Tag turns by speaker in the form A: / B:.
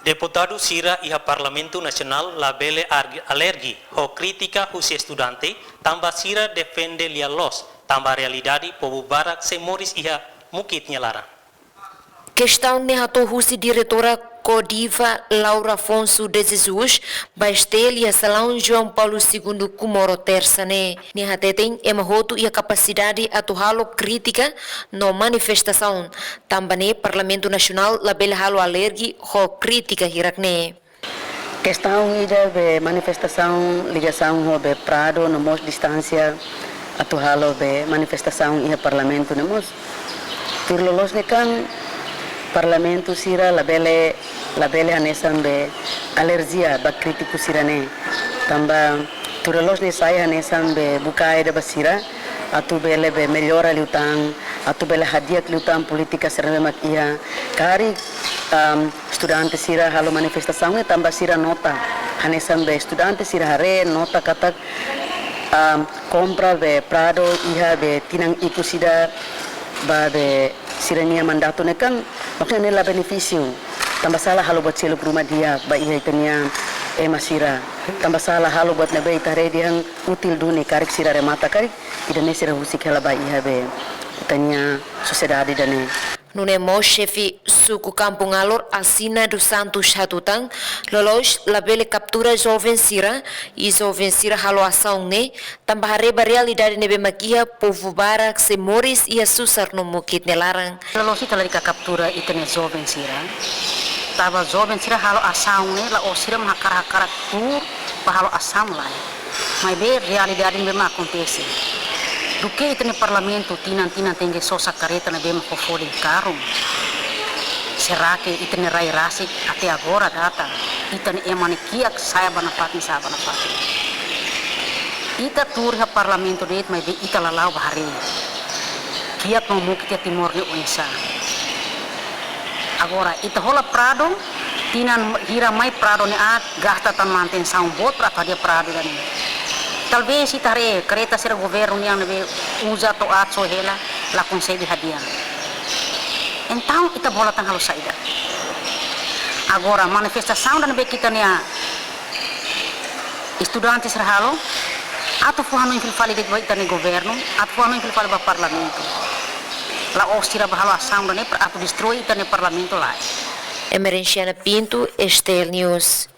A: Deputado Sira iha Parlamento Nacional labele alergi ho crítica husi estudante, tamba Sira defende lia los, tamba realidade povo barak se moris iha mukit nyelara.
B: Questão ne hato husi diretora Codiva Laura Afonso de Jesus, Bastel e a Salão João Paulo II Kumoro Terça ne hatetem emahoto e a capacidade atuhalo crítica no manifestação. Também Parlamento Nacional label halo alergi ho crítica hirakne.
C: Questão ida be manifestação ligação ho be Prado no mos distância atuhalo be manifestação e Parlamento no mos turlolos ne kan Parlamento Sira labele hanesan be alergia ba kritiku sirane tamba turalos ne saya hanesan be bukai da basira atu bele be melhora liutang atu bele hadiat liutang politika serame makia kari estudante Sira halo manifestação ne tamba Sira nota hanesan be estudante Sira hare nota katak compra be Prado iha be tinang ikusida ba be sirania mandato ne kan maksudnya nela beneficio tambah salah halo buat selo rumah dia ba iha itania masira tambah salah halo buat nabe itare dia util duni karik sira remata karik idane sira husik hala ba iha be itania sociedade dane
B: Nune mo chefe suku Kampung Alor Alcina dos Santos Hatutang lolos labele captura jovem Sira e jovem Sira halo ação ne tambah reba realidade nebe makia povo barak se moris e susar no mukit nelarang
C: lolos itala dika captura itane jovem Sira tava jovem Sira halo ação ne la osira mahakara tur halo ação lá mas be realidade nebe ma acontece do que itane parlamento tinan tem só sacareta na bema fofole carro será que itane rai rasi até agora data itane emane kiak saya banapati ita turha parlamento det mas be ita lalau bahari kiak no kita timor ni unsa agora ita hola Prado tinan hira mai Prado ni at gasta tan manten saung bot pra dia Prado dan talvez itare kereta sira governo yang nebe usa to atso hela la concede hadiah então ita bola tang halo saida agora manifestação dan be kita nia estudantes halo atau fuhano infilfali de ita ni governo atau fuhano infilfali ba parlamento la ostira ba halo ação dan atau destruir ita ni parlamento lá
B: Emerenciana Pinto, Estel News.